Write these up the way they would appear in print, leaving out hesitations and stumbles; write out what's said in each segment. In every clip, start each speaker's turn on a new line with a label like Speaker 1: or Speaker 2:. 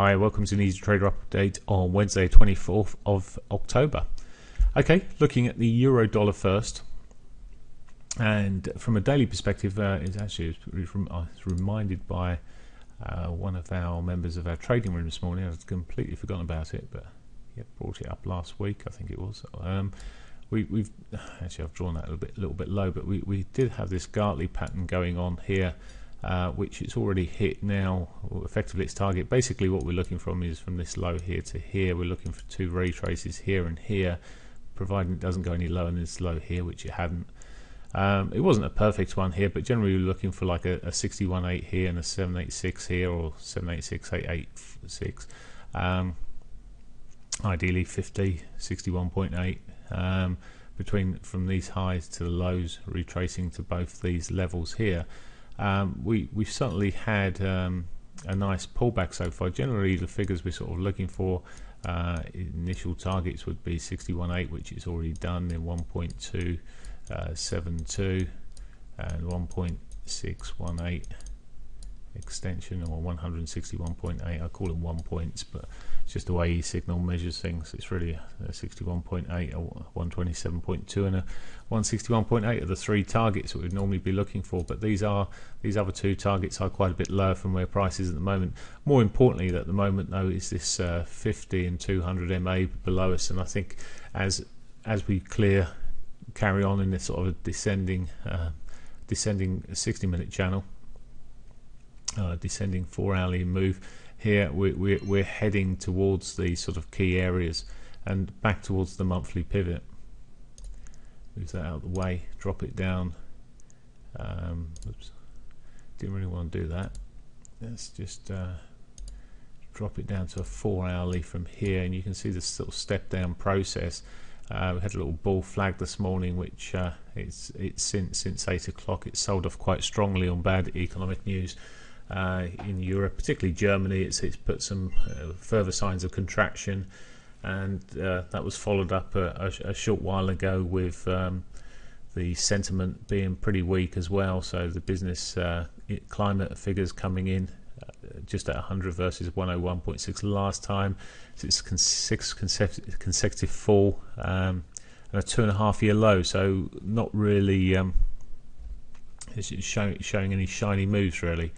Speaker 1: Hi, welcome to an Easy Trader update on Wednesday 24th of October. Okay, looking at the euro dollar first, and from a daily perspective, I was reminded by one of our members of our trading room this morning. I'd completely forgotten about it, but he brought it up last week, I think it was. We've actually, I've drawn that a little bit low, but we did have this Gartley pattern going on here, which it's already hit now, effectively its target. Basically what we're looking from is from this low here to here. We're looking for two retraces here and here, providing it doesn't go any lower than this low here, which it hadn't. It wasn't a perfect one here, but generally we're looking for like a 61.8 here and a 786 here, or 786, 886. Ideally 50, 61.8 between from these highs to the lows, retracing to both these levels here. We've certainly had a nice pullback so far. Generally the figures we're sort of looking for, initial targets would be 61.8, which is already done in 1.272 and 1.618 extension, or 161.8. I call them 1 points, but it's just the way e-signal measures things. It's really a 61.8, a 127.2 and a 161.8 are the three targets that we'd normally be looking for, but these other two targets are quite a bit lower from where price is at the moment. More importantly at the moment though is this 50 and 200 MA below us, and I think as we carry on in this sort of descending 60-minute channel, descending 4-hourly move here, we're heading towards these sort of key areas and back towards the monthly pivot. Move that out of the way, drop it down. Oops, didn't really want to do that. Let's just drop it down to a 4-hourly from here, and you can see this sort of step down process. We had a little bull flag this morning, which it's since 8 o'clock it's sold off quite strongly on bad economic news in Europe, particularly Germany. It's put some further signs of contraction, and that was followed up a short while ago with the sentiment being pretty weak as well. So the business climate figures coming in just at 100 versus 101.6 last time. So it's sixth consecutive fall, and a 2.5-year low. So not really showing any shiny moves really.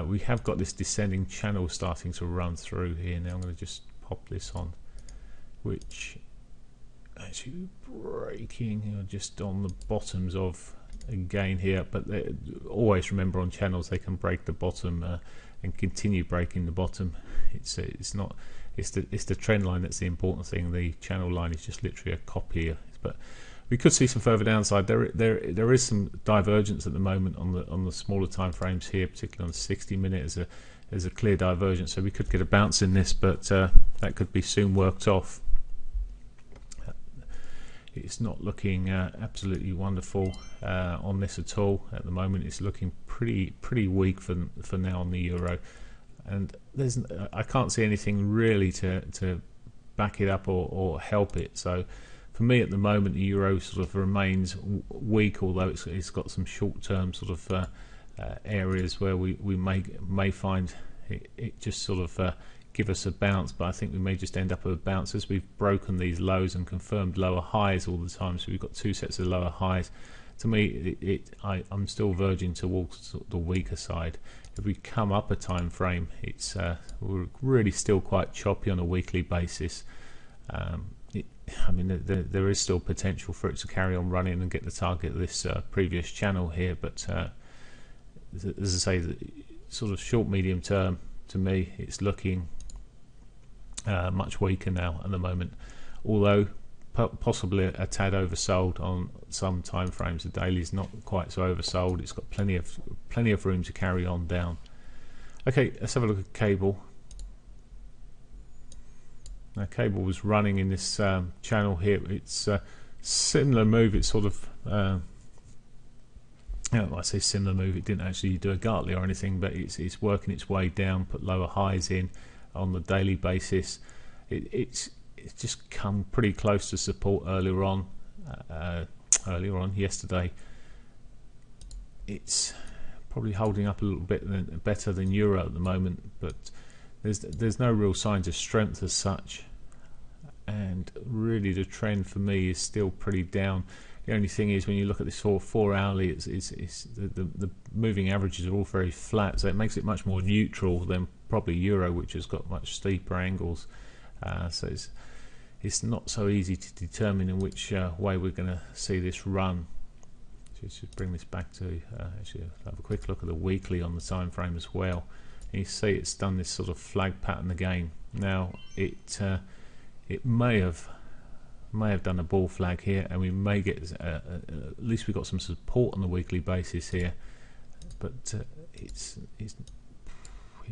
Speaker 1: We have got this descending channel starting to run through here. Now I'm going to just pop this on, which actually breaking just on the bottoms of again here, but always remember on channels they can break the bottom and continue breaking the bottom. It's the trend line that's the important thing. The channel line is just literally a copy, but we could see some further downside. There is some divergence at the moment on the smaller time frames here, particularly on the 60-minute. There's a clear divergence, so we could get a bounce in this, but that could be soon worked off. It's not looking absolutely wonderful on this at all at the moment. It's looking pretty weak for now on the euro, and I can't see anything really to back it up or help it. So for me at the moment, the euro sort of remains weak, although it's got some short-term sort of areas where we may find it just sort of give us a bounce, but I think we may just end up with a bounce as we've broken these lows and confirmed lower highs all the time. So we've got two sets of lower highs. To me, I'm still verging towards the weaker side. If we come up a time frame, we're really still quite choppy on a weekly basis. I mean, there is still potential for it to carry on running and get the target of this previous channel here, but as I say, the sort of short medium term, to me it's looking much weaker now at the moment, although possibly a tad oversold on some time frames. The daily is not quite so oversold. It's got plenty of room to carry on down. Okay, let's have a look at cable. Now, cable was running in this channel here. It's a similar move. It's sort of I say similar move. It didn't actually do a Gartley or anything, but it's working its way down, put lower highs in on the daily basis. It's just come pretty close to support earlier on yesterday. It's probably holding up a little bit better than euro at the moment, but there's no real signs of strength as such, and really the trend for me is still pretty down. The only thing is, when you look at this 4 hourly, it's the moving averages are all very flat, so it makes it much more neutral than probably Euro, which has got much steeper angles. So it's not so easy to determine in which way we're going to see this run. So let's just bring this back to actually have a quick look at the weekly on the time frame as well. And you see it's done this sort of flag pattern again. Now it may have done a bull flag here, and we may get at least we got some support on the weekly basis here, but it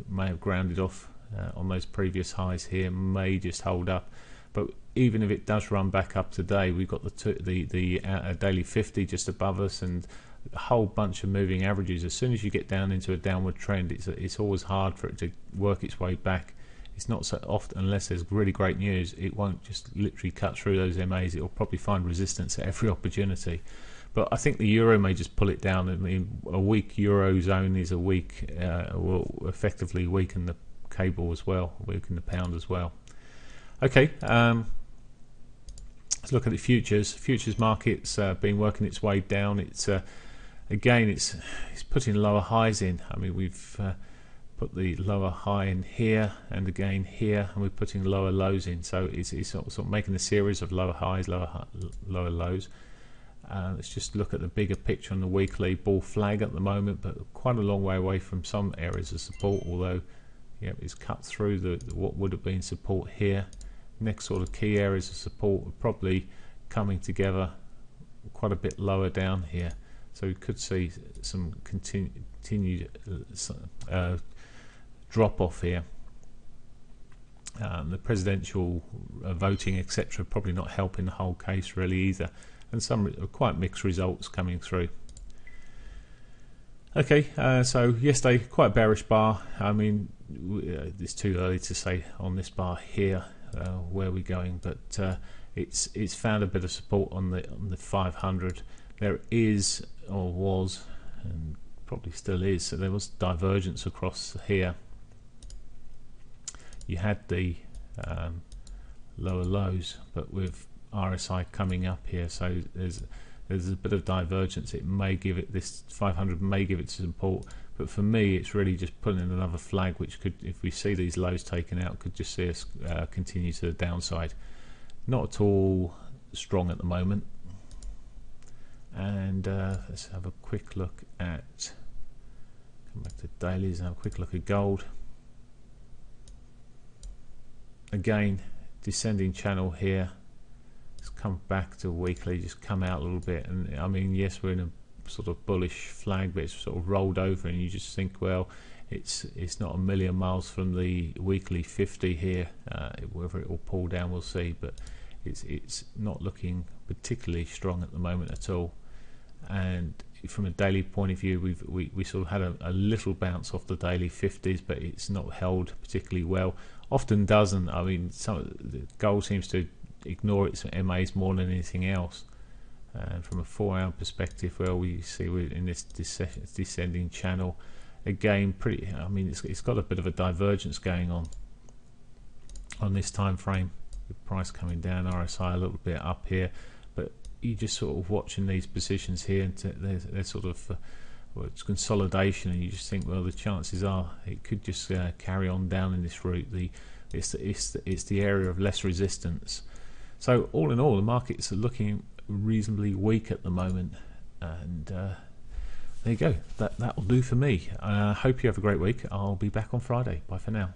Speaker 1: may have grounded off on those previous highs here, may just hold up. But even if it does run back up today, we've got the daily 50 just above us, and a whole bunch of moving averages. As soon as you get down into a downward trend, it's always hard for it to work its way back. It's not so often, unless there's really great news, it won't just literally cut through those MAs. It'll probably find resistance at every opportunity. But I think the Euro may just pull it down. I mean, a weak Euro zone is a weak, will effectively weaken the cable as well, weaken the pound as well. Okay, let's look at the futures. Futures market's been working its way down. It's again, it's putting lower highs in. I mean, we've put the lower high in here and again here, and we're putting lower lows in. So it's sort of making a series of lower highs, lower lows. Let's just look at the bigger picture on the weekly. Bull flag at the moment, but quite a long way away from some areas of support. Although, yeah, it's cut through what would have been support here. Next sort of key areas of support are probably coming together quite a bit lower down here. So we could see some continued drop off here. The presidential voting, etc., probably not helping the whole case really either, and some quite mixed results coming through. Okay, so yesterday quite a bearish bar. I mean, it's too early to say on this bar here where we're going, but it's found a bit of support on the 500. There is, or was, and probably still is, so there was divergence across here. You had the lower lows, but with RSI coming up here, so there's a bit of divergence. It may give it, this 500 may give it support, but for me it's really just putting in another flag, which could, if we see these lows taken out, could just see us continue to the downside. Not at all strong at the moment. And let's have a quick look at, come back to dailies and have a quick look at gold. Again, descending channel here. It's come back to weekly, just come out a little bit, and I mean, yes, we're in a sort of bullish flag, but it's sort of rolled over, and you just think, well, it's not a million miles from the weekly 50 here. Whether it will pull down, we'll see, but it's not looking particularly strong at the moment at all. And from a daily point of view, we sort of had a little bounce off the daily 50s, but it's not held particularly well. Often doesn't. I mean, the gold seems to ignore its MAs more than anything else. From a 4-hour perspective, well, we see we're in this descending channel again. Pretty. I mean, it's got a bit of a divergence going on this time frame. The price coming down, RSI a little bit up here, but you're just sort of watching these positions here, and they're sort of well, it's consolidation, and you just think, well, the chances are it could just carry on down in this route. It's the area of less resistance. So all in all, the markets are looking reasonably weak at the moment, and there you go. That will do for me. Hope you have a great week. I'll be back on Friday. Bye for now.